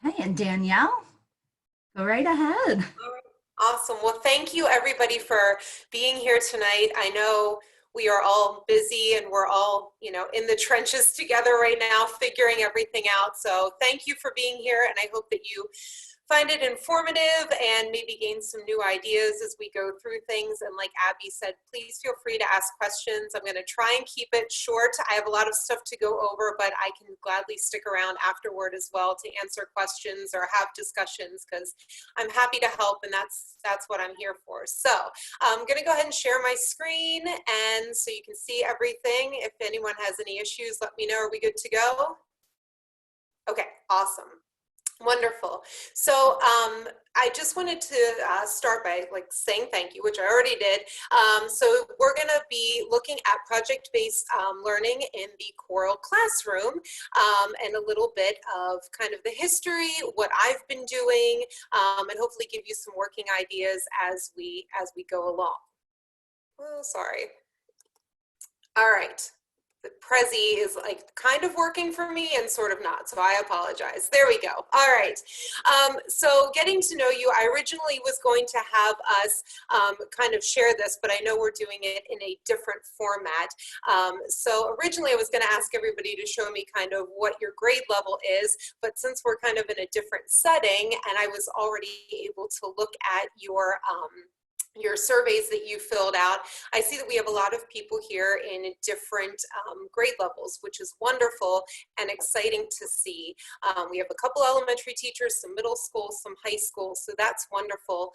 Hey, and Danielle, go right ahead. All right. Awesome. Well, thank you everybody for being here tonight. I know we are all busy and we're all, in the trenches together right now, figuring everything out. So thank you for being here, and I hope that you find it informative and maybe gain some new ideas as we go through things. And like Abby said, please feel free to ask questions. I'm going to try and keep it short. I have a lot of stuff to go over, but I can gladly stick around afterward as well to answer questions or have discussions, because I'm happy to help, and that's what I'm here for. So I'm going to go ahead and share my screen, and so you can see everything. If anyone has any issues, let me know. Are we good to go? Okay, awesome. Wonderful. So I just wanted to start by saying thank you, which I already did. So we're going to be looking at project-based learning in the choral classroom, and a little bit of kind of the history, what I've been doing, and hopefully give you some working ideas as we go along. Oh, sorry. All right. The Prezi is kind of working for me and sort of not, so I apologize. There we go. All right. So getting to know you, I originally was going to have us kind of share this, but I know we're doing it in a different format. So originally I was going to ask everybody to show me kind of what your grade level is, but since we're kind of in a different setting and I was already able to look at your surveys that you filled out, I see that we have a lot of people here in different grade levels, which is wonderful and exciting to see. We have a couple elementary teachers, some middle school, some high school, so that's wonderful.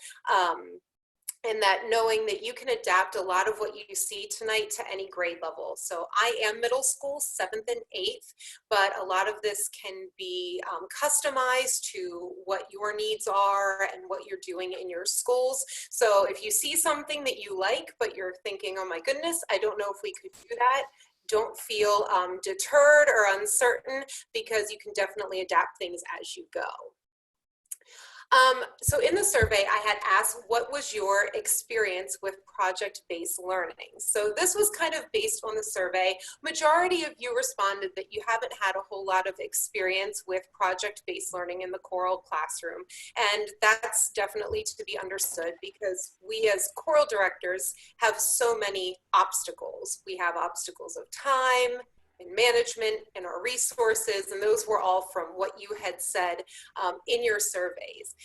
And that knowing that you can adapt a lot of what you see tonight to any grade level. So I am middle school, 7th and 8th, but a lot of this can be customized to what your needs are and what you're doing in your schools. So if you see something that you like, but you're thinking, oh my goodness, I don't know if we could do that, don't feel deterred or uncertain, because you can definitely adapt things as you go. So in the survey, I had asked, what was your experience with project-based learning? So this was kind of based on the survey. Majority of you responded that you haven't had a whole lot of experience with project-based learning in the choral classroom. And that's definitely to be understood, because we as choral directors have so many obstacles. We have obstacles of time, and management, and our resources, and those were all from what you had said in your surveys.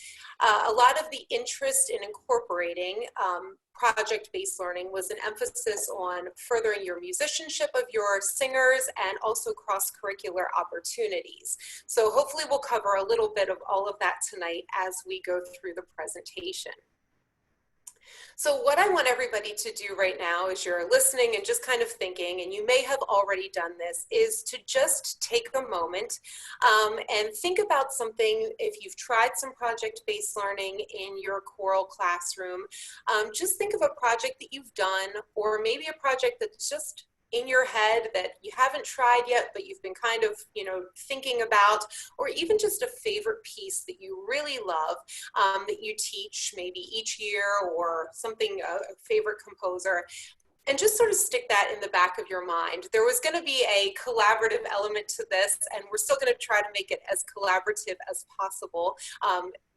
A lot of the interest in incorporating project-based learning was an emphasis on furthering your musicianship of your singers and also cross-curricular opportunities. So hopefully we'll cover a little bit of all of that tonight as we go through the presentation. So what I want everybody to do right now, as you're listening and just kind of thinking, and you may have already done this, is to just take a moment and think about something. If you've tried some project-based learning in your choral classroom, just think of a project that you've done, or maybe a project that's just in your head that you haven't tried yet, but you've been kind of, thinking about, or even just a favorite piece that you really love that you teach maybe each year, or something, a favorite composer. And just sort of stick that in the back of your mind. There was going to be a collaborative element to this, and we're still going to try to make it as collaborative as possible,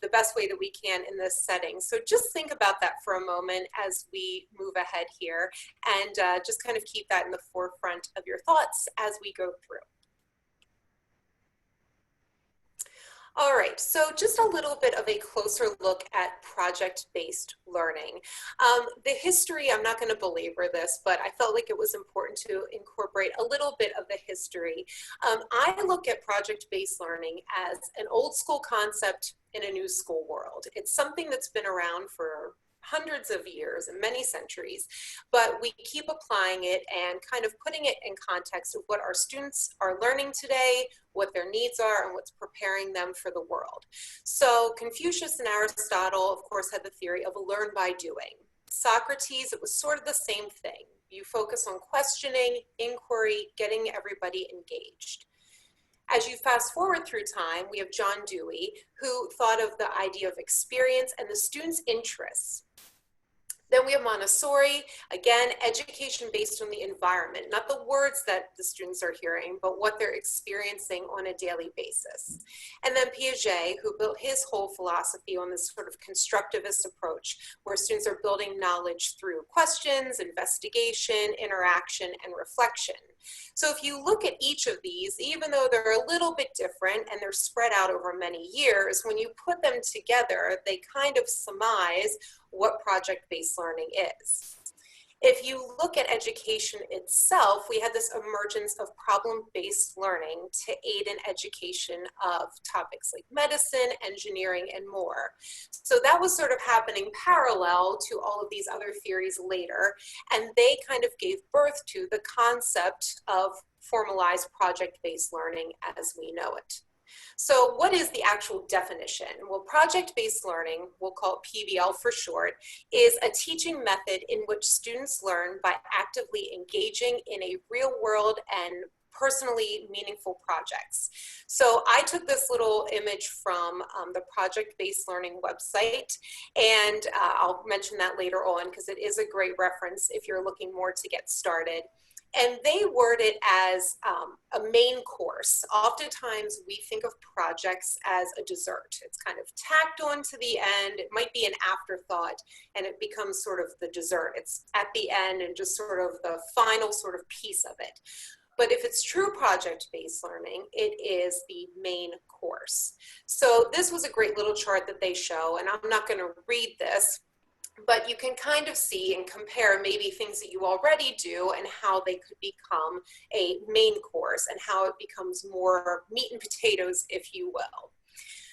the best way that we can in this setting. So just think about that for a moment as we move ahead here, and just kind of keep that in the forefront of your thoughts as we go through. All right, so just a little bit of a closer look at project-based learning. The history, I'm not going to belabor this, but I felt like it was important to incorporate a little bit of the history. I look at project-based learning as an old school concept in a new school world. It's something that's been around for hundreds of years and many centuries, but we keep applying it and kind of putting it in context of what our students are learning today, what their needs are, and what's preparing them for the world. So Confucius and Aristotle, of course, had the theory of learn by doing. Socrates, it was sort of the same thing. You focus on questioning, inquiry, getting everybody engaged. As you fast forward through time, we have John Dewey, who thought of the idea of experience and the student's interests. Then we have Montessori, again, education based on the environment, not the words that the students are hearing, but what they're experiencing on a daily basis. And then Piaget, who built his whole philosophy on this sort of constructivist approach, where students are building knowledge through questions, investigation, interaction, and reflection. So if you look at each of these, even though they're a little bit different and they're spread out over many years, when you put them together, they kind of surmise what project-based learning is. If you look at education itself, we had this emergence of problem-based learning to aid in education of topics like medicine, engineering, and more. So that was sort of happening parallel to all of these other theories later, and they kind of gave birth to the concept of formalized project-based learning as we know it. So what is the actual definition? Well, project-based learning, we'll call it PBL for short, is a teaching method in which students learn by actively engaging in a real world and personally meaningful projects. So I took this little image from the project-based learning website, and I'll mention that later on because it is a great reference if you're looking more to get started. And they word it as a main course. Oftentimes we think of projects as a dessert. It's kind of tacked on to the end. It might be an afterthought and it becomes sort of the dessert. It's at the end and just sort of the final sort of piece of it. But if it's true project-based learning, it is the main course. So this was a great little chart that they show, and I'm not going to read this, but you can kind of see and compare maybe things that you already do and how they could become a main course and how it becomes more meat and potatoes, if you will.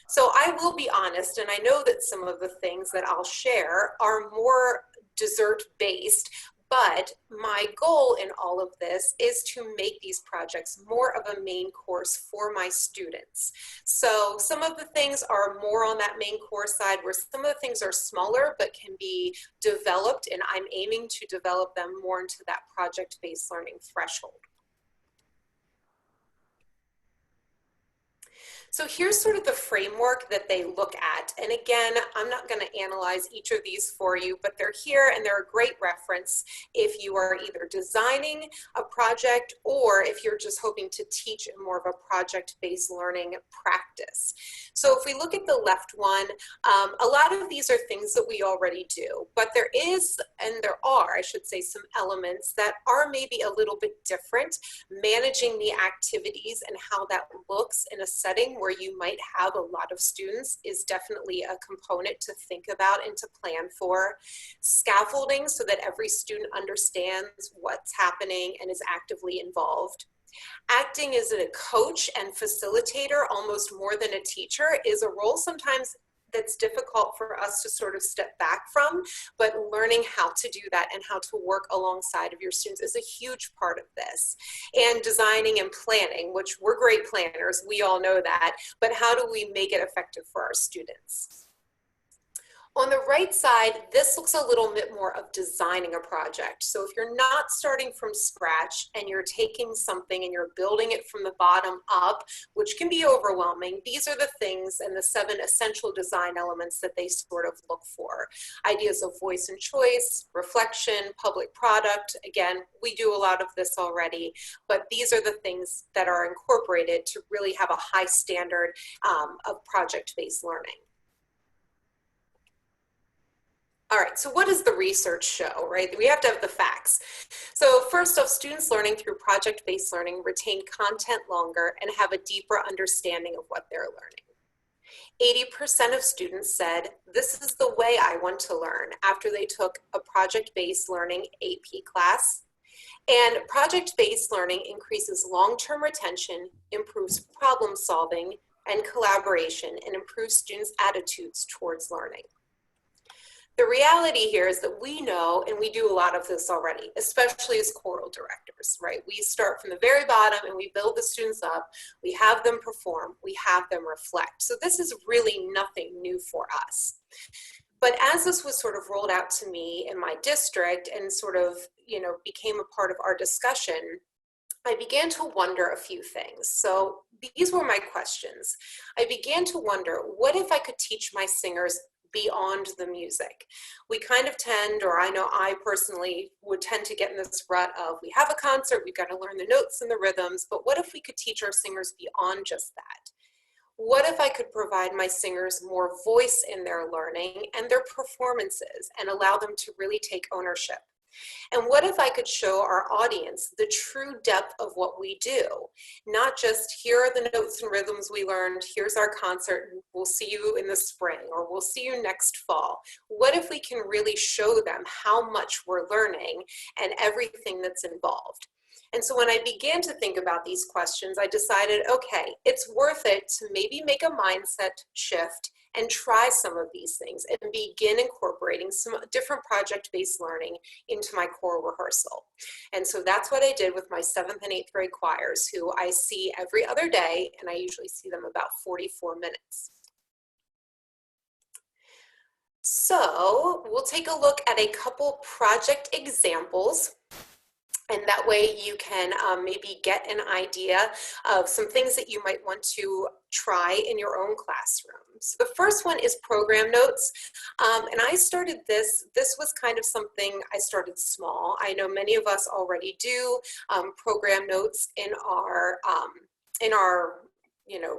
So I will be honest, and I know that some of the things that I'll share are more dessert-based, but my goal in all of this is to make these projects more of a main course for my students. So some of the things are more on that main course side, where some of the things are smaller but can be developed, and I'm aiming to develop them more into that project-based learning threshold. So here's sort of the framework that they look at. And again, I'm not going to analyze each of these for you, but they're here and they're a great reference if you are either designing a project or if you're just hoping to teach in more of a project-based learning practice. So if we look at the left one, a lot of these are things that we already do, but there is, and there are, I should say, some elements that are maybe a little bit different. Managing the activities and how that looks in a setting where you might have a lot of students is definitely a component to think about and to plan for. Scaffolding so that every student understands what's happening and is actively involved. Acting as a coach and facilitator, almost more than a teacher, is a role sometimes that's difficult for us to sort of step back from, but learning how to do that and how to work alongside of your students is a huge part of this. And designing and planning, which we're great planners, we all know that, but how do we make it effective for our students? On the right side, this looks a little bit more of designing a project. So if you're not starting from scratch and you're taking something and you're building it from the bottom up, which can be overwhelming, these are the things and the 7 essential design elements that they sort of look for. Ideas of voice and choice, reflection, public product. Again, we do a lot of this already, but these are the things that are incorporated to really have a high standard of project-based learning. All right, so what does the research show, right? We have to have the facts. So first off, students learning through project-based learning retain content longer and have a deeper understanding of what they're learning. 80% of students said, this is the way I want to learn after they took a project-based learning AP class. And project-based learning increases long-term retention, improves problem solving and collaboration, and improves students' attitudes towards learning. The reality here is that we know, and we do a lot of this already, especially as choral directors, right? We start from the very bottom and we build the students up, we have them perform, we have them reflect. So this is really nothing new for us. But as this was sort of rolled out to me in my district and sort of, became a part of our discussion, I began to wonder a few things. So these were my questions. I began to wonder, what if I could teach my singers beyond the music? We kind of tend, or I know I personally would tend to get in this rut of, we have a concert, we've got to learn the notes and the rhythms, but what if we could teach our singers beyond just that? What if I could provide my singers more voice in their learning and their performances and allow them to really take ownership? And what if I could show our audience the true depth of what we do? Not just here are the notes and rhythms we learned, here's our concert, we'll see you in the spring, or we'll see you next fall. What if we can really show them how much we're learning and everything that's involved? And so when I began to think about these questions, I decided, okay, it's worth it to maybe make a mindset shift and try some of these things and begin incorporating some different project-based learning into my choral rehearsal. And so that's what I did with my 7th and 8th grade choirs, who I see every other day, and I usually see them about 44 minutes. So we'll take a look at a couple project examples. And that way you can maybe get an idea of some things that you might want to try in your own classroom. So the first one is program notes. And I started this was kind of something I started small. I know many of us already do program notes in our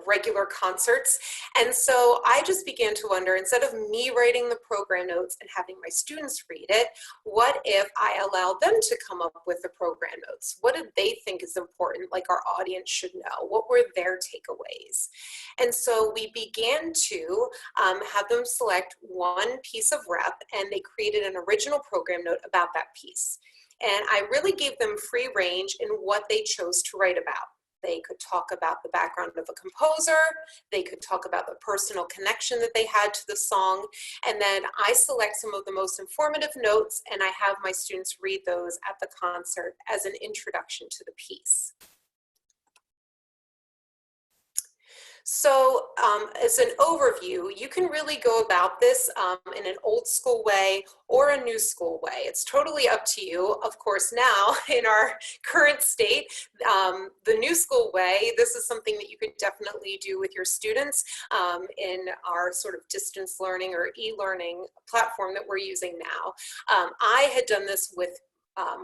regular concerts. And so I just began to wonder, instead of me writing the program notes and having my students read it, what if I allowed them to come up with the program notes? What did they think is important, like our audience should know? What were their takeaways? And so we began to have them select one piece of rep, and they created an original program note about that piece. And I really gave them free range in what they chose to write about. They could talk about the background of a composer, they could talk about the personal connection that they had to the song, and then I select some of the most informative notes and I have my students read those at the concert as an introduction to the piece. So as an overview, you can really go about this in an old school way or a new school way. It's totally up to you. Of course, now in our current state, the new school way, this is something that you could definitely do with your students in our sort of distance learning or e-learning platform that we're using now. I had done this with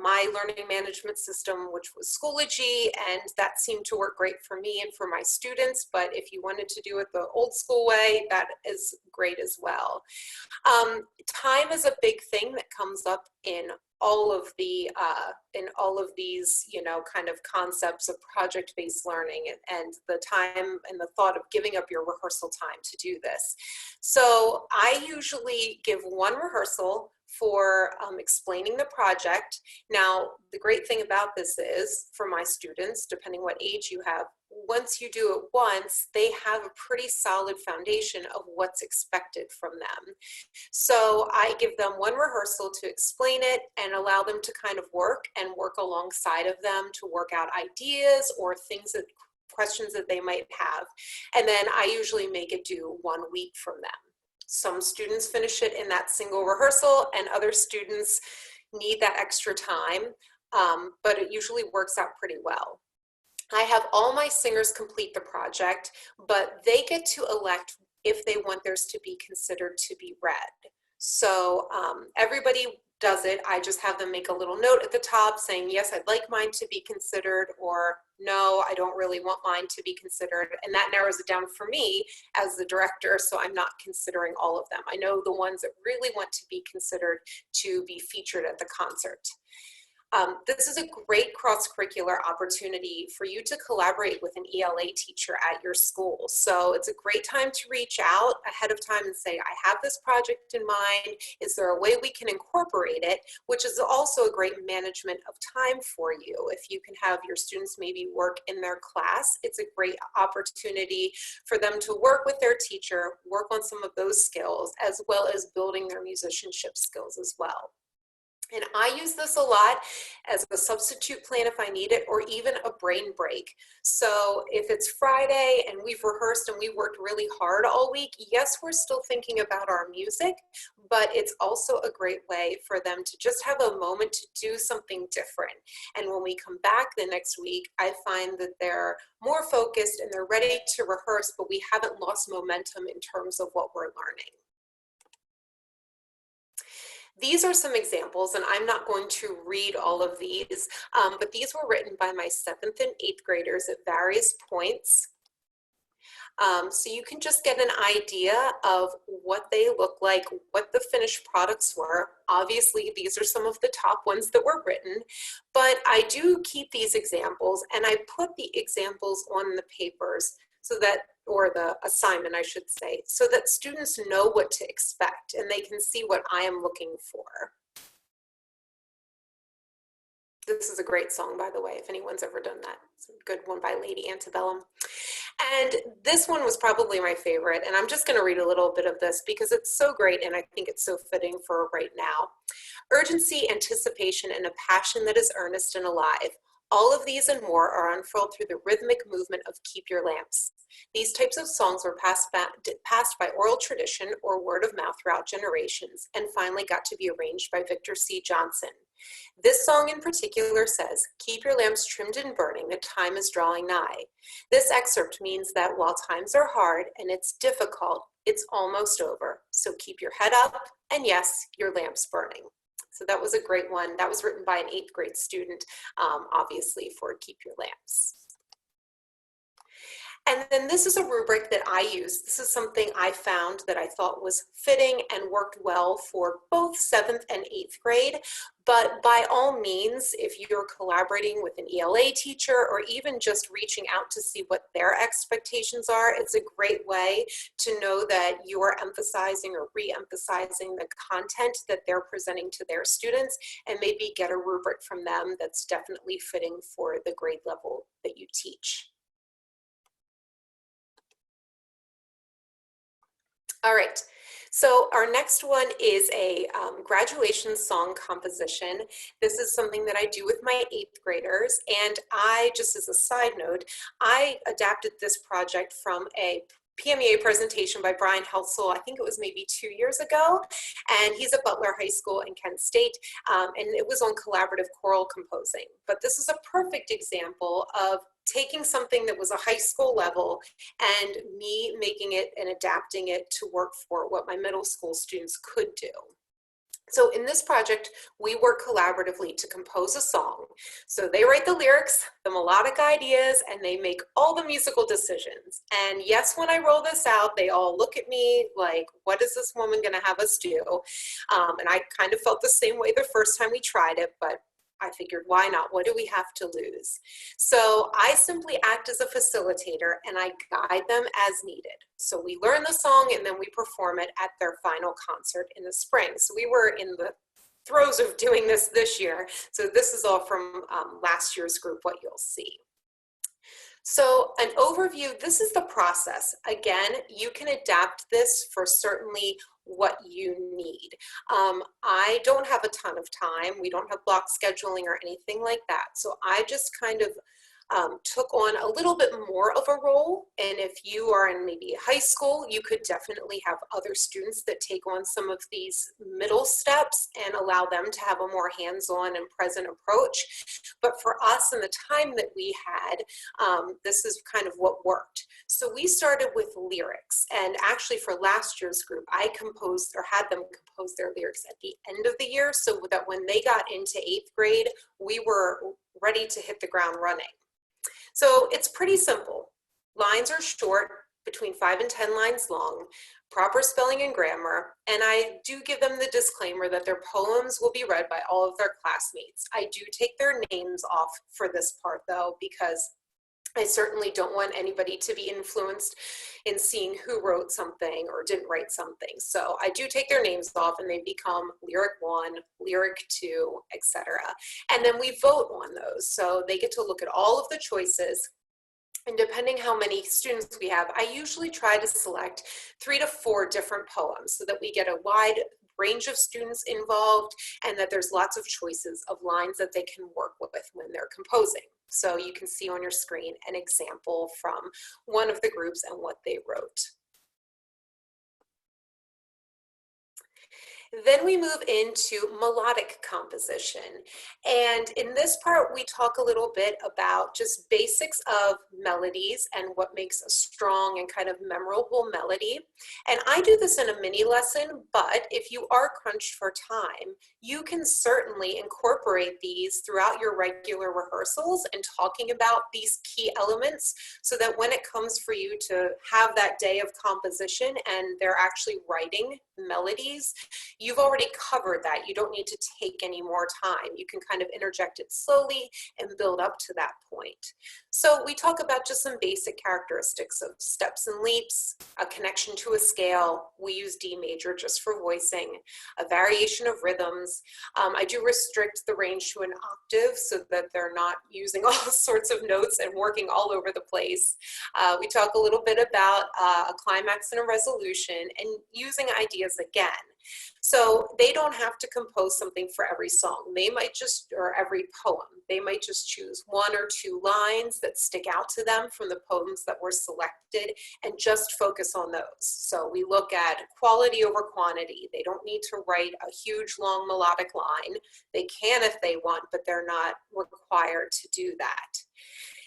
my learning management system, which was Schoology, and that seemed to work great for me and for my students. But if you wanted to do it the old school way, that is great as well. Time is a big thing that comes up in all of these, kind of concepts of project-based learning and the time and the thought of giving up your rehearsal time to do this. So I usually give one rehearsal for explaining the project. Now, the great thing about this is, for my students, depending what age you have, once you do it once, they have a pretty solid foundation of what's expected from them. So I give them one rehearsal to explain it and allow them to kind of work alongside of them to work out ideas or questions that they might have. And then I usually make it do 1 week from them. Some students finish it in that single rehearsal and other students need that extra time, but it usually works out pretty well. I have all my singers complete the project, but they get to elect if they want theirs to be considered to be read. So everybody does it. I just have them make a little note at the top saying, yes, I'd like mine to be considered, or no, I don't really want mine to be considered. And that narrows it down for me as the director, so I'm not considering all of them. I know the ones that really want to be considered to be featured at the concert. This is a great cross-curricular opportunity for you to collaborate with an ELA teacher at your school. So it's a great time to reach out ahead of time and say, I have this project in mind. Is there a way we can incorporate it? Which is also a great management of time for you. If you can have your students maybe work in their class, it's a great opportunity for them to work with their teacher, work on some of those skills, as well as building their musicianship skills as well. And I use this a lot as a substitute plan if I need it, or even a brain break. So if it's Friday and we've rehearsed and we worked really hard all week, yes, we're still thinking about our music, but it's also a great way for them to just have a moment to do something different. And when we come back the next week, I find that they're more focused and they're ready to rehearse, but we haven't lost momentum in terms of what we're learning. These are some examples, and I'm not going to read all of these, but these were written by my 7th and 8th graders at various points. So you can just get an idea of what they look like, what the finished products were. Obviously, these are some of the top ones that were written, but I do keep these examples and I put the examples on the papers so that, or the assignment, I should say, so that students know what to expect and they can see what I am looking for. This is a great song, by the way, if anyone's ever done that. It's a good one by Lady Antebellum. And this one was probably my favorite, and I'm just going to read a little bit of this because it's so great and I think it's so fitting for right now. Urgency, anticipation, and a passion that is earnest and alive. All of these and more are unfurled through the rhythmic movement of Keep Your Lamps. These types of songs were passed by oral tradition or word of mouth throughout generations and finally got to be arranged by Victor C. Johnson. This song in particular says, "Keep your lamps trimmed and burning, the time is drawing nigh." This excerpt means that while times are hard and it's difficult, it's almost over. So keep your head up and yes, your lamps burning. So that was a great one. That was written by an 8th grade student, obviously for Keep Your Lamps. And then this is a rubric that I use. This is something I found that I thought was fitting and worked well for both 7th and 8th grade. But by all means, if you're collaborating with an ELA teacher or even just reaching out to see what their expectations are, it's a great way to know that you're emphasizing or re-emphasizing the content that they're presenting to their students and maybe get a rubric from them that's definitely fitting for the grade level that you teach. All right, so our next one is a graduation song composition. This is something that I do with my 8th graders, and I, just as a side note, I adapted this project from a PMEA presentation by Brian Helsel, I think it was maybe 2 years ago, and he's at Butler High School in Kent State, and it was on collaborative choral composing. But this is a perfect example of taking something that was a high school level and me making it and adapting it to work for what my middle school students could do. So in this project, we work collaboratively to compose a song. So they write the lyrics, the melodic ideas, and they make all the musical decisions. And yes, when I roll this out, they all look at me like, what is this woman gonna have us do? And I kind of felt the same way the first time we tried it, but I figured, why not? What do we have to lose? So I simply act as a facilitator and I guide them as needed. So we learn the song and then we perform it at their final concert in the spring. So we were in the throes of doing this year. So this is all from last year's group, what you'll see. So an overview, this is the process. Again, you can adapt this for certainly what you need. I don't have a ton of time. We don't have block scheduling or anything like that. So I just kind of took on a little bit more of a role. And if you are in maybe high school, you could definitely have other students that take on some of these middle steps and allow them to have a more hands-on and present approach. But for us and the time that we had, this is kind of what worked. So we started with lyrics. And actually for last year's group, I composed or had them compose their lyrics at the end of the year so that when they got into 8th grade, we were ready to hit the ground running. So it's pretty simple. Lines are short, between 5 and 10 lines long, proper spelling and grammar, and I do give them the disclaimer that their poems will be read by all of their classmates. I do take their names off for this part though, because I certainly don't want anybody to be influenced in seeing who wrote something or didn't write something. So I do take their names off and they become lyric 1, lyric 2, etc. And then we vote on those. So they get to look at all of the choices. And depending how many students we have, I usually try to select 3 to 4 different poems so that we get a wide range of students involved and that there's lots of choices of lines that they can work with when they're composing. So you can see on your screen an example from one of the groups and what they wrote. Then we move into melodic composition. And in this part, we talk a little bit about just basics of melodies and what makes a strong and kind of memorable melody. And I do this in a mini lesson, but if you are crunched for time, you can certainly incorporate these throughout your regular rehearsals and talking about these key elements so that when it comes for you to have that day of composition and they're actually writing melodies, you've already covered that. You don't need to take any more time. You can kind of interject it slowly and build up to that point. So we talk about just some basic characteristics of steps and leaps, a connection to a scale. We use D major just for voicing, a variation of rhythms. I do restrict the range to an octave so that they're not using all sorts of notes and working all over the place. We talk a little bit about a climax and a resolution and using ideas again. So they don't have to compose something for every song. They might just, or every poem, they might just choose one or two lines that stick out to them from the poems that were selected and just focus on those. So we look at quality over quantity. They don't need to write a huge long melodic line. They can if they want, but they're not required to do that.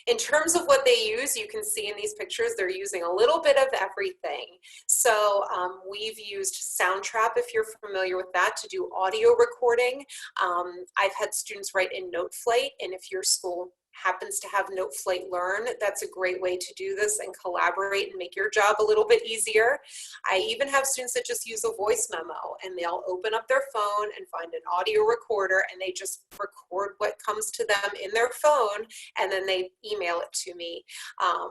In terms of what they use, you can see in these pictures, they're using a little bit of everything. So we've used Soundtrap, if you're familiar with that, to do audio recording. I've had students write in NoteFlight, and if your school happens to have NoteFlight Learn, that's a great way to do this and collaborate and make your job a little bit easier. I even have students that just use a voice memo and they'll open up their phone and find an audio recorder and they just record what comes to them in their phone and then they email it to me,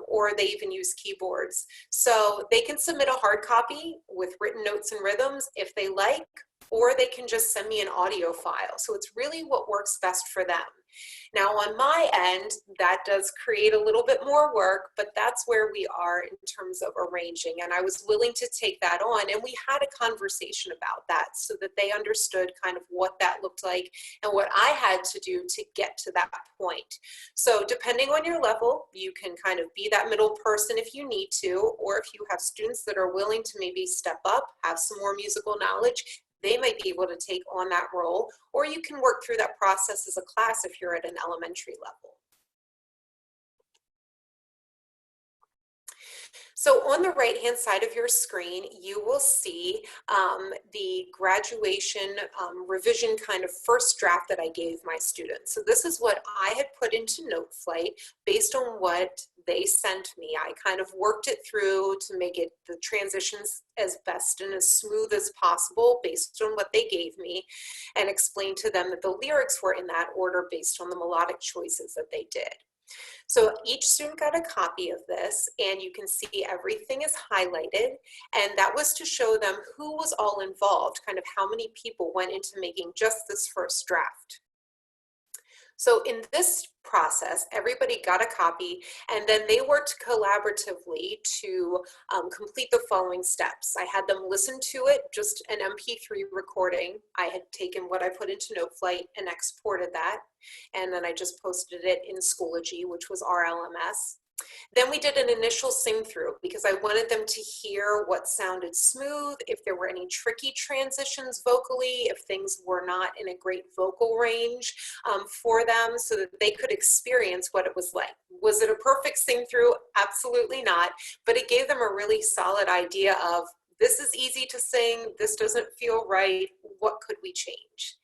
or they even use keyboards. So they can submit a hard copy with written notes and rhythms if they like, or they can just send me an audio file. So it's really what works best for them. Now on my end, that does create a little bit more work, but that's where we are in terms of arranging. And I was willing to take that on, and we had a conversation about that so that they understood kind of what that looked like and what I had to do to get to that point. So depending on your level, you can kind of be that middle person if you need to, or if you have students that are willing to maybe step up, have some more musical knowledge, they might be able to take on that role, or you can work through that process as a class if you're at an elementary level. So on the right-hand side of your screen, you will see the graduation revision kind of first draft that I gave my students. So this is what I had put into NoteFlight based on what they sent me. I kind of worked it through to make it the transitions as best and as smooth as possible based on what they gave me, and explained to them that the lyrics were in that order based on the melodic choices that they did. So each student got a copy of this, and you can see everything is highlighted, and that was to show them who was all involved, kind of how many people went into making just this first draft. So in this process, everybody got a copy, and then they worked collaboratively to complete the following steps. I had them listen to it, just an MP3 recording. I had taken what I put into NoteFlight and exported that, and then I just posted it in Schoology, which was our LMS. Then we did an initial sing through because I wanted them to hear what sounded smooth, if there were any tricky transitions vocally, if things were not in a great vocal range for them, so that they could experience what it was like. Was it a perfect sing through? Absolutely not, but it gave them a really solid idea of, this is easy to sing, this doesn't feel right, what could we change?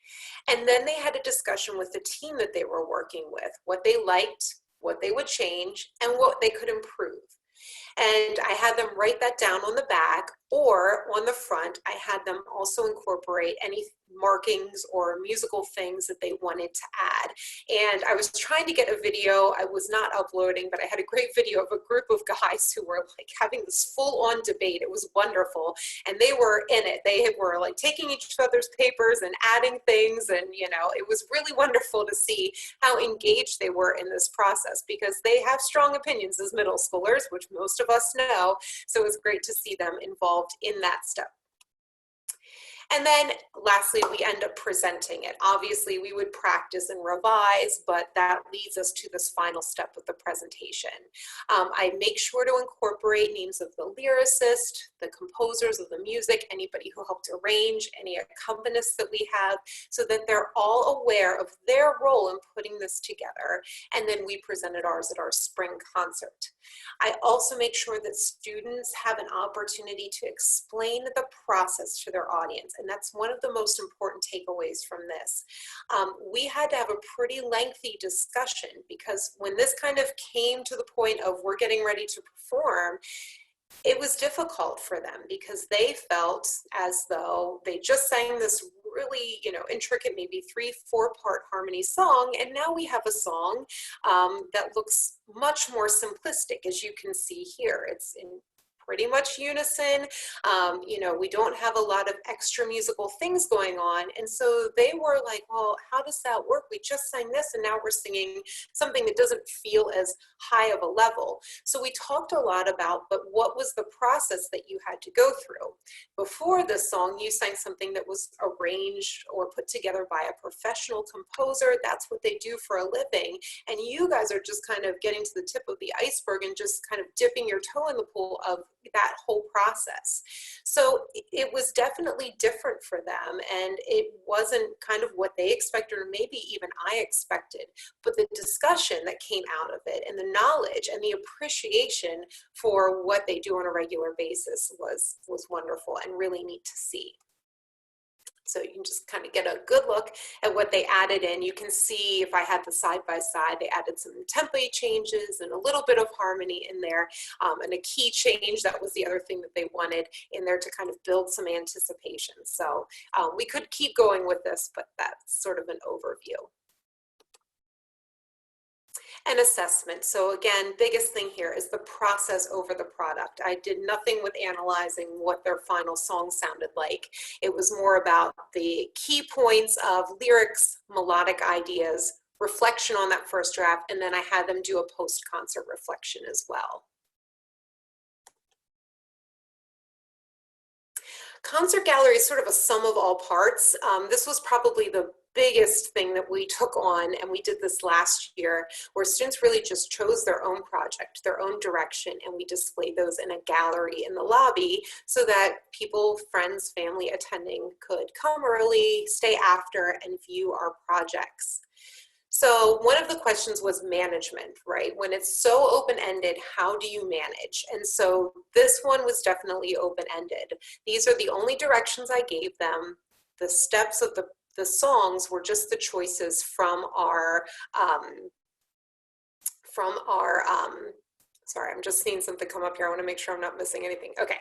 And then they had a discussion with the team that they were working with, what they liked, what they would change, and what they could improve. And I had them write that down on the back, or on the front, I had them also incorporate any markings or musical things that they wanted to add. And I was trying to get a video. I was not uploading, but I had a great video of a group of guys who were like having this full-on debate. It was wonderful. And they were in it. They were like taking each other's papers and adding things. And, you know, it was really wonderful to see how engaged they were in this process, because they have strong opinions as middle schoolers, which most of us know. So it was great to see them involved in that step. And then lastly, we end up presenting it. Obviously, we would practice and revise, but that leads us to this final step of the presentation. I make sure to incorporate names of the lyricist, the composers of the music, anybody who helped arrange, any accompanists that we have, so that they're all aware of their role in putting this together. And then we presented ours at our spring concert. I also make sure that students have an opportunity to explain the process to their audience. And that's one of the most important takeaways from this. We had to have a pretty lengthy discussion, because when this kind of came to the point of we're getting ready to perform, it was difficult for them, because they felt as though they just sang this really, intricate, maybe 3-4 part harmony song, and now we have a song that looks much more simplistic, as you can see here. It's in pretty much unison. We don't have a lot of extra musical things going on. And so they were like, well, how does that work? We just sang this and now we're singing something that doesn't feel as high of a level. So we talked a lot about, but what was the process that you had to go through? Before this song, you sang something that was arranged or put together by a professional composer. That's what they do for a living. And you guys are just kind of getting to the tip of the iceberg and just kind of dipping your toe in the pool of that whole process. So it was definitely different for them, and it wasn't kind of what they expected, or maybe even I expected, but the discussion that came out of it and the knowledge and the appreciation for what they do on a regular basis was wonderful and really neat to see. So you can just kind of get a good look at what they added in. You can see, if I had the side by side, they added some tempo changes and a little bit of harmony in there, and a key change. That was the other thing that they wanted in there to kind of build some anticipation. So we could keep going with this, but that's sort of an overview. And assessment. So again, biggest thing here is the process over the product. I did nothing with analyzing what their final song sounded like. It was more about the key points of lyrics, melodic ideas, reflection on that first draft, and then I had them do a post-concert reflection as well. Concert gallery is sort of a sum of all parts. This was probably the biggest thing that we took on, and we did this last year, where students really just chose their own project, their own direction, and we displayed those in a gallery in the lobby so that people, friends, family attending could come early, stay after, and view our projects. So one of the questions was management, right? When it's so open-ended, how do you manage? And so this one was definitely open-ended. These are the only directions I gave them. The steps of the songs were just the choices from our sorry, I'm just seeing something come up here. I want to make sure I'm not missing anything. Okay.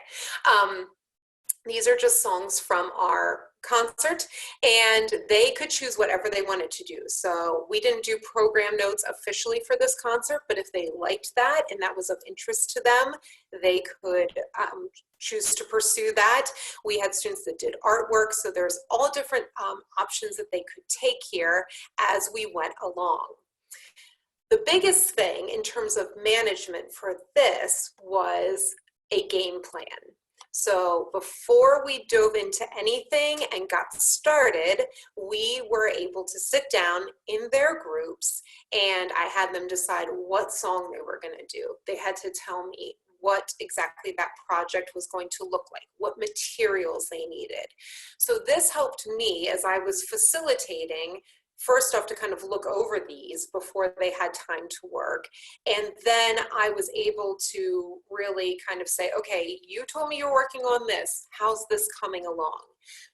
These are just songs from our concert, and they could choose whatever they wanted to do. So we didn't do program notes officially for this concert, but if they liked that and that was of interest to them, they could choose to pursue that. We had students that did artwork, so there's all different options that they could take here as we went along. The biggest thing in terms of management for this was a game plan. So before we dove into anything and got started, we were able to sit down in their groups, and I had them decide what song they were going to do. They had to tell me what exactly that project was going to look like, what materials they needed. So this helped me as I was facilitating, first off, to kind of look over these before they had time to work. And then I was able to really kind of say, okay, you told me you're working on this. How's this coming along?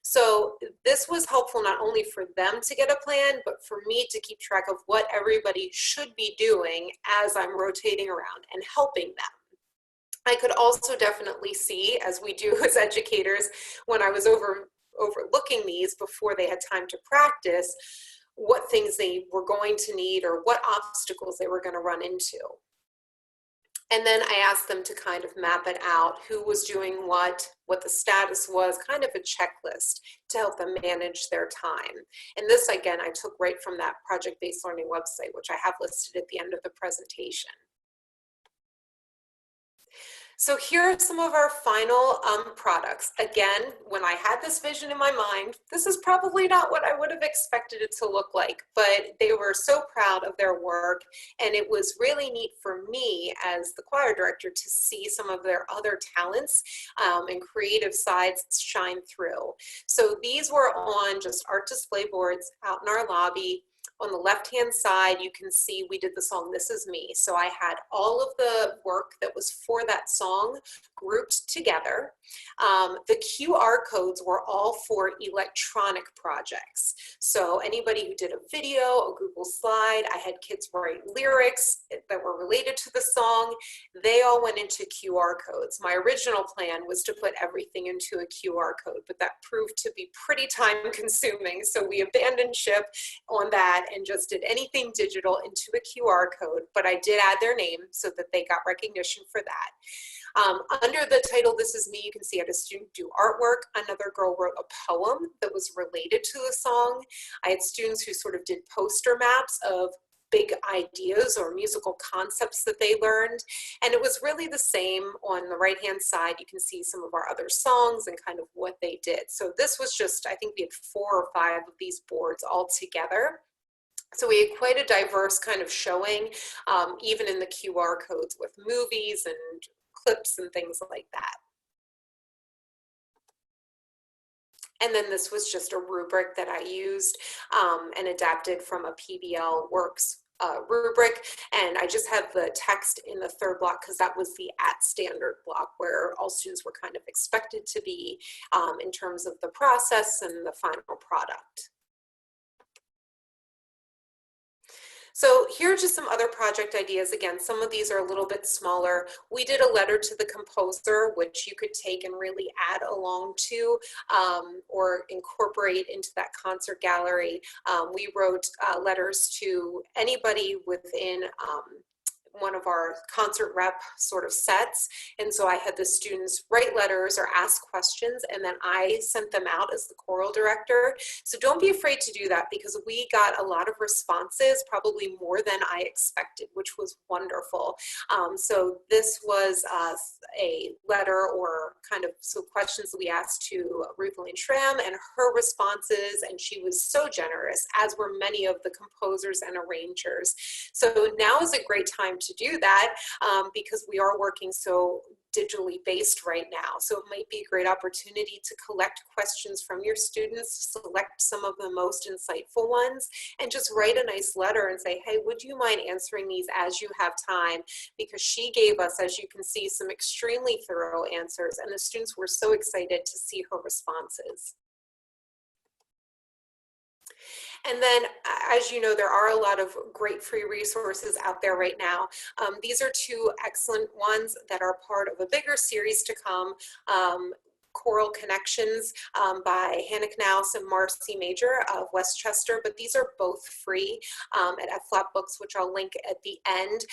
So this was helpful not only for them to get a plan, but for me to keep track of what everybody should be doing as I'm rotating around and helping them. I could also definitely see, as we do as educators, when I was overlooking these before they had time to practice, what things they were going to need or what obstacles they were going to run into. And then I asked them to kind of map it out, who was doing what the status was, kind of a checklist to help them manage their time. And this, again, I took right from that project-based learning website, which I have listed at the end of the presentation. So here are some of our final products. Again, when I had this vision in my mind, this is probably not what I would have expected it to look like, but they were so proud of their work, and it was really neat for me as the choir director to see some of their other talents and creative sides shine through. So these were on just art display boards out in our lobby. On the left-hand side, you can see we did the song This Is Me. So I had all of the work that was for that song grouped together. The QR codes were all for electronic projects. So anybody who did a video, a Google slide, I had kids write lyrics that were related to the song. They all went into QR codes. My original plan was to put everything into a QR code, but that proved to be pretty time consuming. So we abandoned ship on that and just did anything digital into a QR code, but I did add their name so that they got recognition for that. Under the title, This Is Me, you can see I had a student do artwork. Another girl wrote a poem that was related to the song. I had students who sort of did poster maps of big ideas or musical concepts that they learned. And it was really the same on the right-hand side. You can see some of our other songs and kind of what they did. So this was just, I think we had 4 or 5 of these boards all together. So we had quite a diverse kind of showing, even in the QR codes with movies and clips and things like that. And then this was just a rubric that I used and adapted from a PBL Works rubric. And I just have the text in the 3rd block because that was the at standard block where all students were kind of expected to be in terms of the process and the final product. So here are just some other project ideas. Again, some of these are a little bit smaller. We did a letter to the composer, which you could take and really add along to or incorporate into that concert gallery. We wrote letters to anybody within one of our concert rep sort of sets. And so I had the students write letters or ask questions, and then I sent them out as the choral director. So don't be afraid to do that because we got a lot of responses, probably more than I expected, which was wonderful. So this was a letter or kind of some questions that we asked to Ruth-Lynn Schramm and her responses, and she was so generous, as were many of the composers and arrangers. So now is a great time to do that because we are working so digitally based right now. So it might be a great opportunity to collect questions from your students, select some of the most insightful ones, and just write a nice letter and say, hey, would you mind answering these as you have time? Because she gave us, as you can see, some extremely thorough answers, and the students were so excited to see her responses. And then, as you know, there are a lot of great free resources out there right now. These are 2 excellent ones that are part of a bigger series to come. Choral Connections by Hannah Knaus and Marcy Major of Westchester, but these are both free at Flat Books, which I'll link at the end,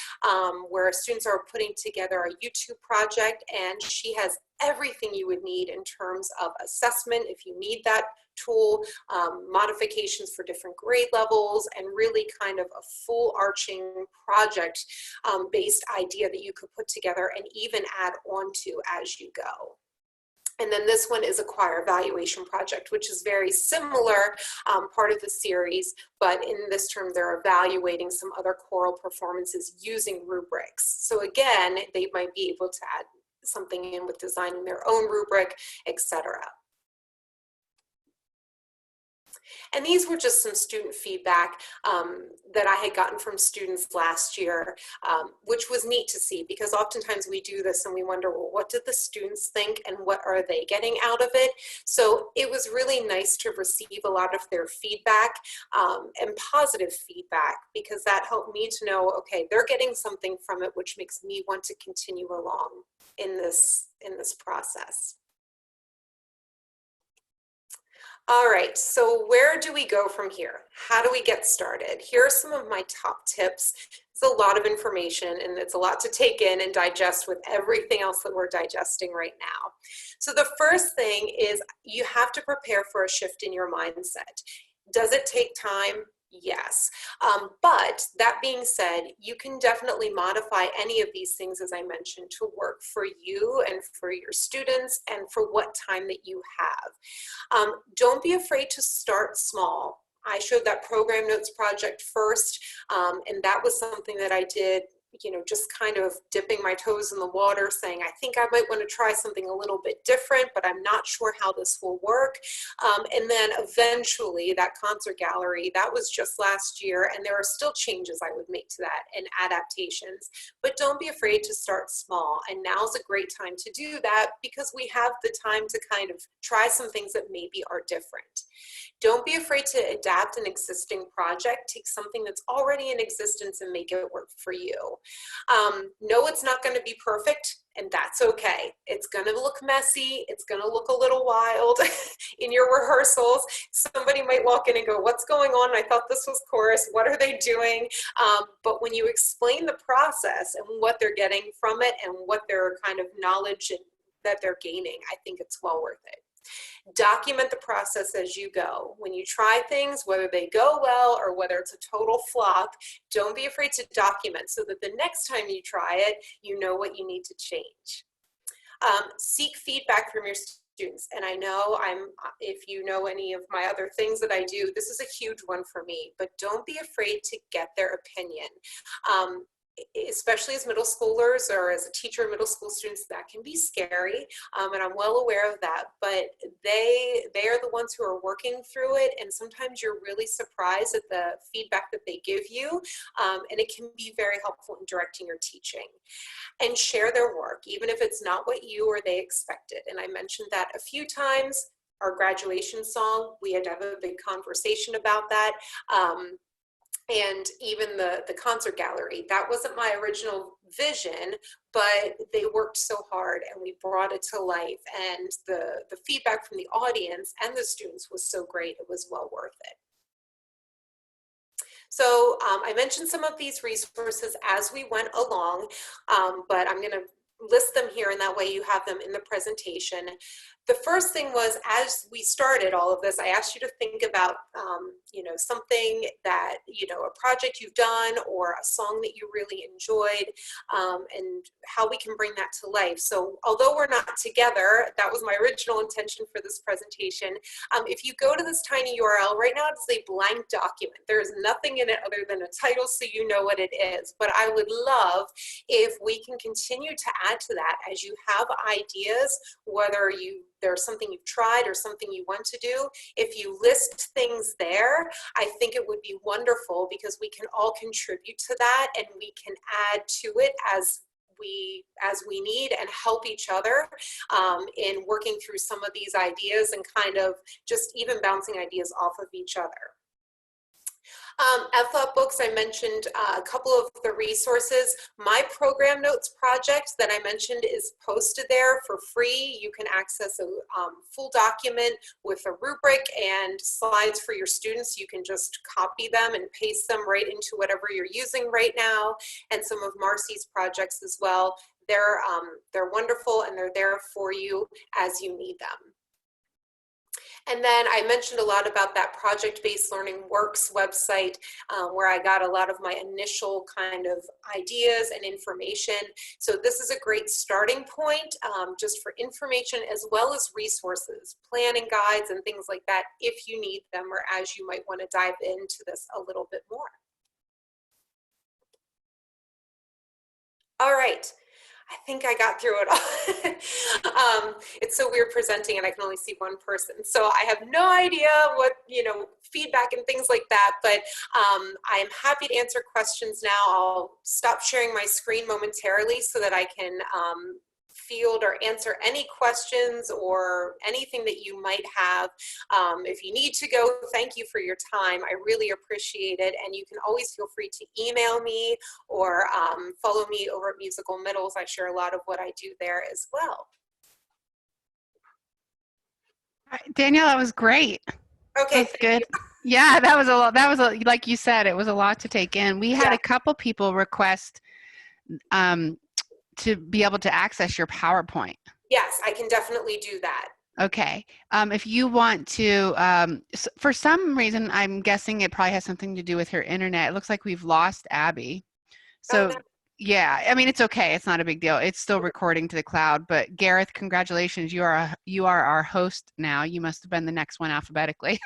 where students are putting together a YouTube project, and she has everything you would need in terms of assessment if you need that tool, modifications for different grade levels, and really kind of a full arching project based idea that you could put together and even add on to as you go. And then this one is a choir evaluation project, which is very similar, part of the series, but in this term, they're evaluating some other choral performances using rubrics. So again, they might be able to add something in with designing their own rubric, etc. And these were just some student feedback that I had gotten from students last year, which was neat to see because oftentimes we do this and we wonder, well, what did the students think and what are they getting out of it? So it was really nice to receive a lot of their feedback and positive feedback because that helped me to know, okay, they're getting something from it, which makes me want to continue along in this process. All right, so where do we go from here? How do we get started? Here are some of my top tips. It's a lot of information and it's a lot to take in and digest with everything else that we're digesting right now. So the first thing is you have to prepare for a shift in your mindset. Does it take time? Yes. But that being said, you can definitely modify any of these things, as I mentioned, to work for you and for your students and for what time that you have. Don't be afraid to start small. I showed that program notes project first, and that was something that I did, just kind of dipping my toes in the water, saying, I think I might want to try something a little bit different, but I'm not sure how this will work. And then eventually that concert gallery, that was just last year, and there are still changes I would make to that and adaptations. But don't be afraid to start small. And now's a great time to do that because we have the time to kind of try some things that maybe are different. Don't be afraid to adapt an existing project. Take something that's already in existence and make it work for you. No, it's not going to be perfect, and that's okay. It's going to look messy. It's going to look a little wild in your rehearsals. Somebody might walk in and go, what's going on? I thought this was chorus. What are they doing? But when you explain the process and what they're getting from it and what their kind of knowledge that they're gaining, I think it's well worth it. Document the process as you go. When you try things, whether they go well or whether it's a total flop, don't be afraid to document so that the next time you try it, you know what you need to change. Seek feedback from your students. And I know if you know any of my other things that I do, this is a huge one for me, but don't be afraid to get their opinion. Especially as middle schoolers or as a teacher of middle school students, that can be scary, and I'm well aware of that, but they are the ones who are working through it, and sometimes you're really surprised at the feedback that they give you, and it can be very helpful in directing your teaching. And share their work, even if it's not what you or they expected, and I mentioned that a few times. Our graduation song, we had to have a big conversation about that. And even the concert gallery, that wasn't my original vision, but they worked so hard and we brought it to life. And the feedback from the audience and the students was so great, it was well worth it. So I mentioned some of these resources as we went along, but I'm going to list them here, and that way you have them in the presentation. The first thing was, as we started all of this, I asked you to think about, something that, a project you've done or a song that you really enjoyed, and how we can bring that to life. So although we're not together, that was my original intention for this presentation. If you go to this tiny URL, right now it's a blank document. There's nothing in it other than a title, so you know what it is. But I would love if we can continue to add to that as you have ideas, whether there's something you've tried or something you want to do. If you list things there, I think it would be wonderful because we can all contribute to that and we can add to it as we need and help each other in working through some of these ideas and kind of just even bouncing ideas off of each other. FLOP books, I mentioned a couple of the resources. My program notes project that I mentioned is posted there for free. You can access a full document with a rubric and slides for your students. You can just copy them and paste them right into whatever you're using right now. And some of Marcy's projects as well. They're wonderful and they're there for you as you need them. And then I mentioned a lot about that Project-Based Learning Works website, where I got a lot of my initial kind of ideas and information. So this is a great starting point just for information as well as resources, planning guides and things like that if you need them or as you might want to dive into this a little bit more. All right. I think I got through it all. It's so weird presenting and I can only see one person. So I have no idea what, feedback and things like that, but I'm happy to answer questions now. I'll stop sharing my screen momentarily so that I can field or answer any questions or anything that you might have. If you need to go, thank you for your time. I really appreciate it. And you can always feel free to email me or follow me over at Musical Middles. I share a lot of what I do there as well. Danielle, that was great. Okay, that's good. Yeah, that was a lot. That was like you said, it was a lot to take in. We had a couple people request to be able to access your PowerPoint. Yes, I can definitely do that. Okay. If you want to, for some reason, I'm guessing it probably has something to do with her internet. It looks like we've lost Abby. Oh, So no. yeah, I mean, it's okay. It's not a big deal. It's still recording to the cloud. But Gareth, congratulations. You are our host now. You must have been the next one alphabetically.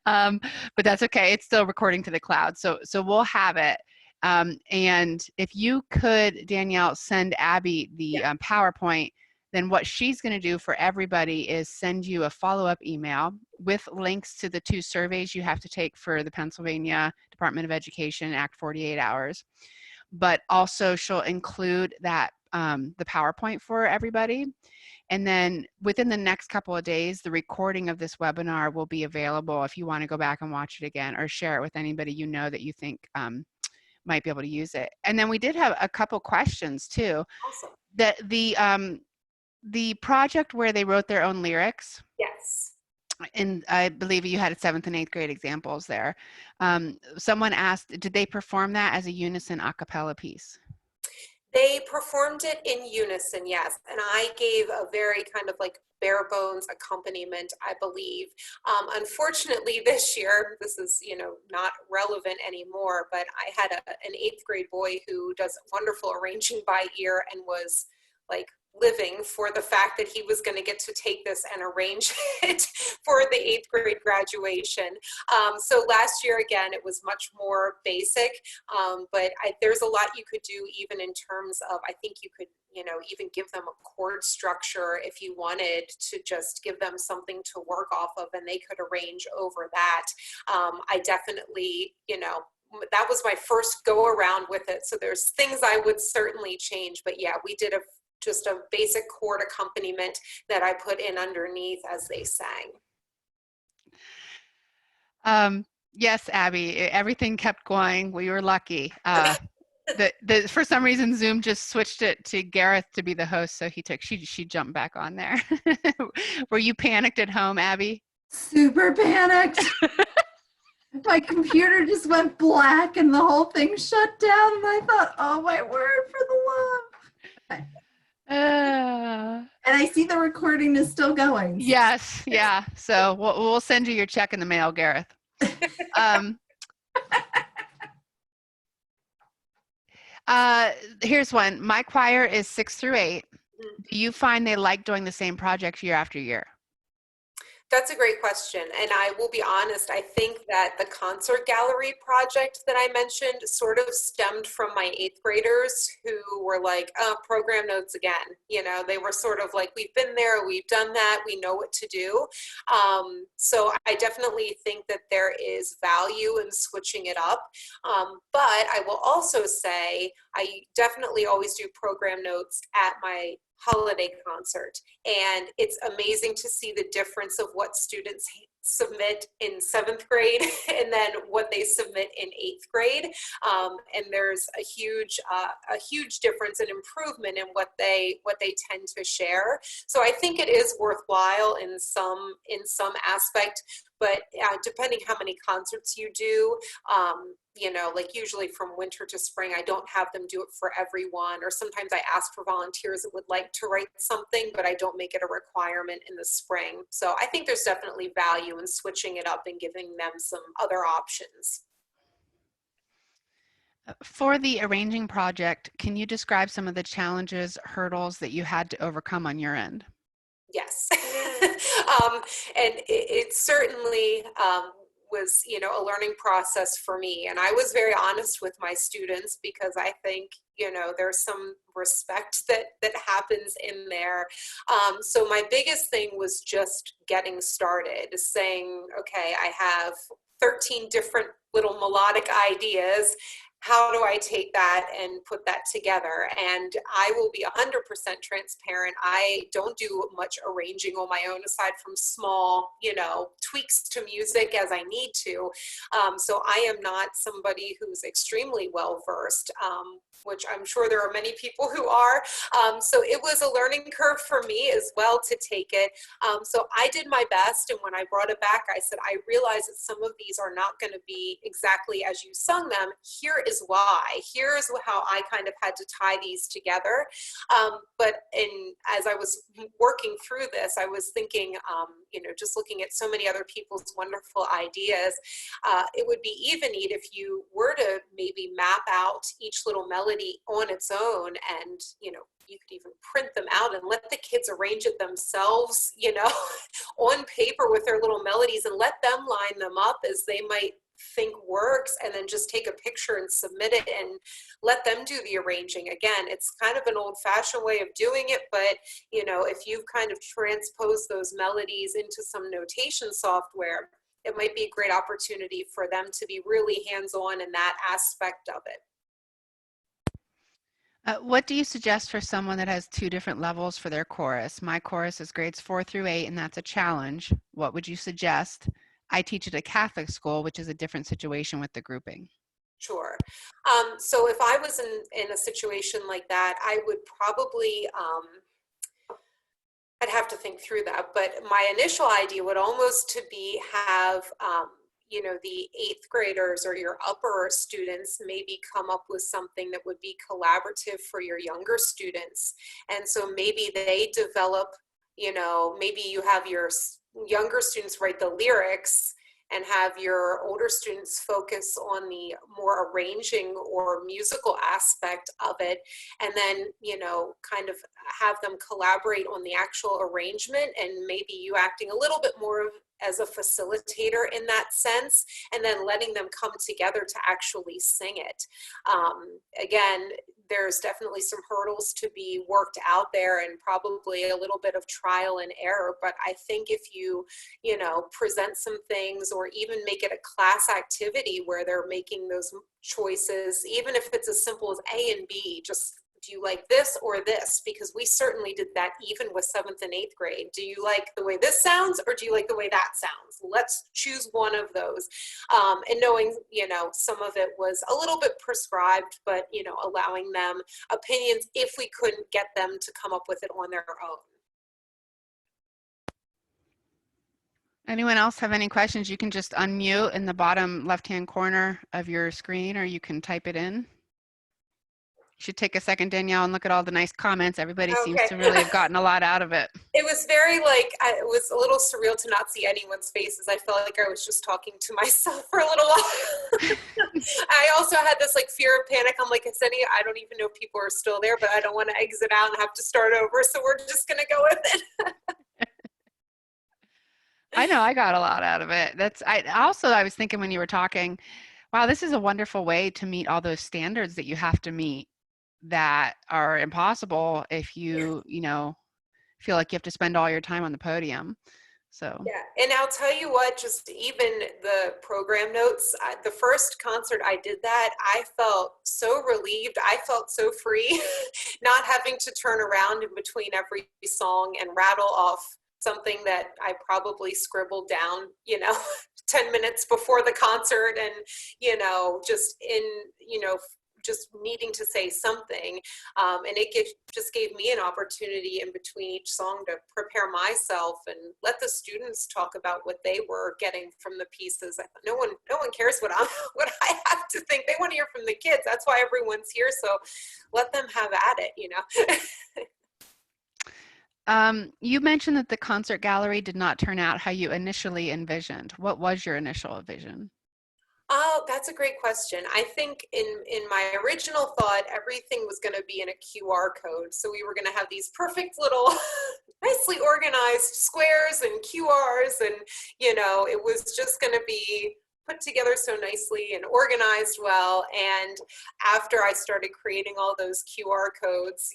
um, but that's okay. It's still recording to the cloud. So we'll have it. And if you could, Danielle, send Abby the PowerPoint, then what she's going to do for everybody is send you a follow-up email with links to the 2 surveys you have to take for the Pennsylvania Department of Education Act 48 Hours. But also she'll include that the PowerPoint for everybody. And then within the next couple of days, the recording of this webinar will be available if you want to go back and watch it again or share it with anybody you know that you think might be able to use it. And then we did have a couple questions too. Awesome. That the project where they wrote their own lyrics, Yes. and I believe you had 7th and 8th grade examples there. Someone asked, did they perform that as a unison a cappella piece? They performed it in unison, yes. And I gave a very kind of like bare bones accompaniment, I believe. Unfortunately, this year, this is, not relevant anymore, but I had an 8th grade boy who does wonderful arranging by ear and was like living for the fact that he was going to get to take this and arrange it for the 8th grade graduation. So last year, again, it was much more basic, but there's a lot you could do even in terms of, I think you could, even give them a chord structure if you wanted to just give them something to work off of and they could arrange over that. I definitely, that was my first go around with it. So there's things I would certainly change, but yeah, we did just a basic chord accompaniment that I put in underneath as they sang. Yes, Abby, everything kept going. We were lucky. For some reason, Zoom just switched it to Gareth to be the host, so she jumped back on there. Were you panicked at home, Abby? Super panicked. My computer just went black and the whole thing shut down, and I thought, oh my word, for the love. And I see the recording is still going. Yes, yeah. So we'll send you your check in the mail, Gareth. Here's one. My choir is 6 through 8. Do you find they like doing the same project year after year? That's a great question. And I will be honest, I think that the concert gallery project that I mentioned sort of stemmed from my 8th graders who were like, oh, program notes again. They were sort of like, we've been there, we've done that, we know what to do. So I definitely think that there is value in switching it up. But I will also say, I definitely always do program notes at my holiday concert, and it's amazing to see the difference of what students submit in 7th grade and then what they submit in 8th grade, and there's a huge difference and improvement in what they tend to share. So I think it is worthwhile in some aspect, but depending how many concerts you do, like usually from winter to spring, I don't have them do it for everyone, or sometimes I ask for volunteers that would like to write something, but I don't make it a requirement in the spring. So I think there's definitely value in switching it up and giving them some other options. For the arranging project, can you describe some of the challenges, hurdles that you had to overcome on your end? Yes. And it certainly was, a learning process for me. And I was very honest with my students because I think, there's some respect that happens in there. So my biggest thing was just getting started, saying, okay, I have 13 different little melodic ideas. How do I take that and put that together? And I will be 100% transparent. I don't do much arranging on my own aside from small, tweaks to music as I need to. So I am not somebody who's extremely well versed, which I'm sure there are many people who are. So it was a learning curve for me as well to take it. So I did my best. And when I brought it back, I said, I realize that some of these are not going to be exactly as you sung them. Here is why. Here's how I kind of had to tie these together. But as I was working through this, I was thinking, just looking at so many other people's wonderful ideas, it would be even neat if you were to maybe map out each little melody on its own, and you could even print them out and let the kids arrange it themselves, on paper with their little melodies, and let them line them up as they might think works, and then just take a picture and submit it and let them do the arranging. Again, it's kind of an old-fashioned way of doing it, but if you've kind of transposed those melodies into some notation software, it might be a great opportunity for them to be really hands-on in that aspect of it. What do you suggest for someone that has 2 different levels for their chorus? My chorus is grades 4 through 8, and that's a challenge. What would you suggest? I teach at a Catholic school, which is a different situation with the grouping. Sure. So if I was in a situation like that, I would probably, I'd have to think through that. But my initial idea would almost to be have, the 8th graders or your upper students maybe come up with something that would be collaborative for your younger students. And so maybe they develop, maybe you have your younger students write the lyrics and have your older students focus on the more arranging or musical aspect of it, and then kind of have them collaborate on the actual arrangement, and maybe you acting a little bit more as a facilitator in that sense, and then letting them come together to actually sing it. Again, there's definitely some hurdles to be worked out there, and probably a little bit of trial and error, but I think if you present some things, or even make it a class activity where they're making those choices, even if it's as simple as A and B, just, do you like this or this? Because we certainly did that even with 7th and 8th grade. Do you like the way this sounds, or do you like the way that sounds? Let's choose one of those. And knowing, some of it was a little bit prescribed, but, allowing them opinions if we couldn't get them to come up with it on their own. Anyone else have any questions? You can just unmute in the bottom left-hand corner of your screen, or you can type it in. You should take a second, Danielle, and look at all the nice comments. Everybody seems to really have gotten a lot out of it. It was very it was a little surreal to not see anyone's faces. I felt like I was just talking to myself for a little while. I also had this fear of panic. I'm like, I don't even know if people are still there, but I don't want to exit out and have to start over. So we're just going to go with it. I know I got a lot out of it. I was thinking when you were talking, wow, this is a wonderful way to meet all those standards that you have to meet that are impossible if you, feel like you have to spend all your time on the podium. So yeah, and I'll tell you what, just even the program notes, the first concert I did that, I felt so relieved. I felt so free, not having to turn around in between every song and rattle off something that I probably scribbled down, 10 minutes before the concert, and, just needing to say something. And it just gave me an opportunity in between each song to prepare myself and let the students talk about what they were getting from the pieces. I thought, no one cares what I have to think. They want to hear from the kids. That's why everyone's here. So let them have at it, You mentioned that the concert gallery did not turn out how you initially envisioned. What was your initial vision? Oh, that's a great question. I think in my original thought, everything was going to be in a QR code. So we were going to have these perfect little nicely organized squares and QRs, and, it was just going to be put together so nicely and organized well. And after I started creating all those QR codes,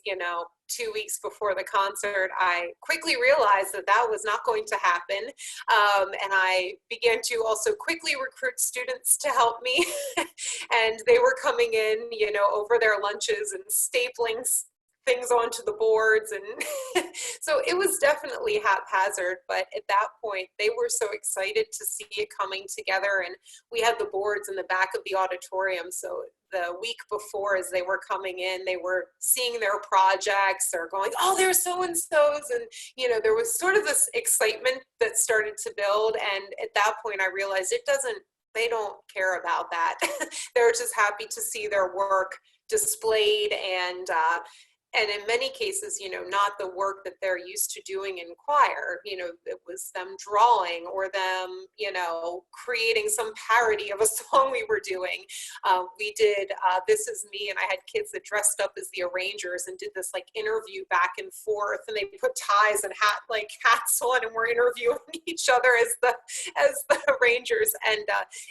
2 weeks before the concert, I quickly realized that was not going to happen. And I began to also quickly recruit students to help me. And they were coming in, over their lunches and stapling things onto the boards, and so it was definitely haphazard, but at that point they were so excited to see it coming together, and we had the boards in the back of the auditorium, so the week before, as they were coming in, they were seeing their projects or going, oh, there's so-and-so's, and there was sort of this excitement that started to build. And at that point I realized it doesn't they don't care about that. They're just happy to see their work displayed, and in many cases, you know, not the work that they're used to doing in choir. You know, it was them drawing or them, you know, creating some parody of a song we were doing. We did This Is Me, and I had kids that dressed up as the arrangers and did this like interview back and forth, and they put ties and hats on and were interviewing each other as the arrangers. And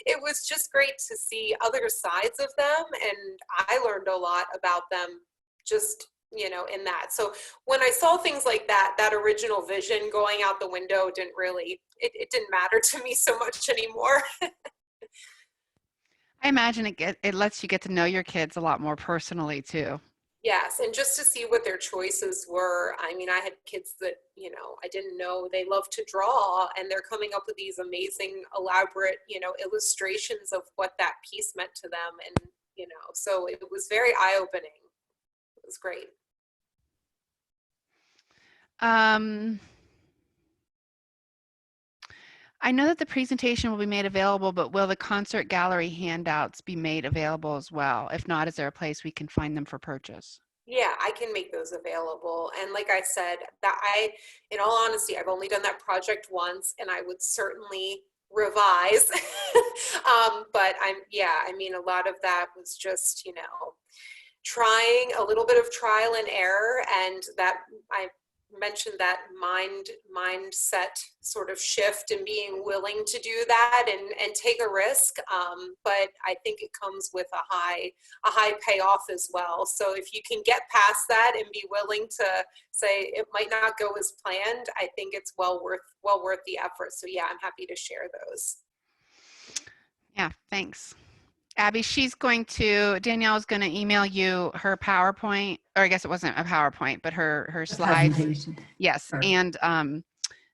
it was just great to see other sides of them, and I learned a lot about them just, you know, in that. So when I saw things like that, that original vision going out the window didn't really, it didn't matter to me so much anymore. I imagine it lets you get to know your kids a lot more personally too. Yes, and just to see what their choices were. I mean, I had kids that, you know, I didn't know they love to draw, and they're coming up with these amazing, elaborate, you know, illustrations of what that piece meant to them. And, you know, so it was very eye-opening. It was great. I know that the presentation will be made available, but will the concert gallery handouts be made available as well? If not, is there a place we can find them for purchase? Yeah, I can make those available. And like I said, in all honesty, I've only done that project once, and I would certainly revise. But I mean, a lot of that was just, you know, trying a little bit of trial and error, and that I mentioned that mindset sort of shift and being willing to do that and take a risk. But I think it comes with a high payoff as well. So if you can get past that and be willing to say it might not go as planned, I think it's well worth the effort. So yeah, I'm happy to share those. Yeah, thanks. Abby, Danielle's going to email you her PowerPoint, or I guess it wasn't a PowerPoint, but her slides. Presentation. Yes, Perfect. and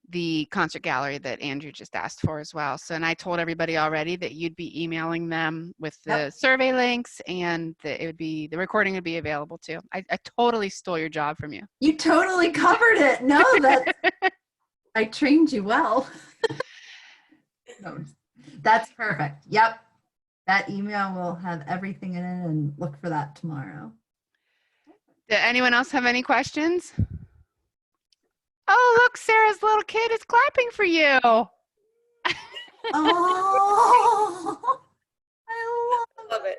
the concert gallery that Andrew just asked for as well. So, and I told everybody already that you'd be emailing them with the survey links, and that the recording would be available too. I totally stole your job from you. You totally covered it. No, I trained you well. No, that's perfect. Yep. That email will have everything in it, and look for that tomorrow. Did anyone else have any questions? Oh, look, Sarah's little kid is clapping for you. Oh, I Love it.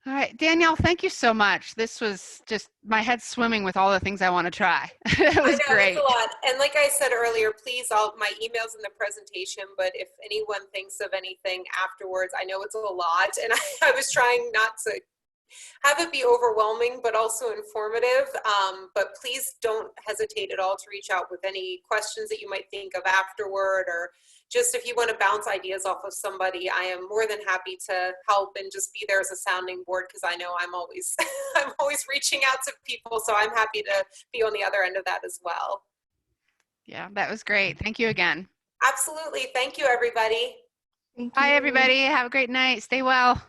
All right, Danielle, thank you so much. This was just, my head's swimming with all the things I want to try. It was great. It's a lot. And like I said earlier, please, my email's in the presentation, but if anyone thinks of anything afterwards, I know it's a lot, and I was trying not to have it be overwhelming, but also informative. But please don't hesitate at all to reach out with any questions that you might think of afterward, or just if you want to bounce ideas off of somebody. I am more than happy to help and just be there as a sounding board, because I know I'm always reaching out to people, so I'm happy to be on the other end of that as well. Yeah, that was great. Thank you again. Absolutely. Thank you, everybody. Thank Bye, you. everybody. Have a great night. Stay well.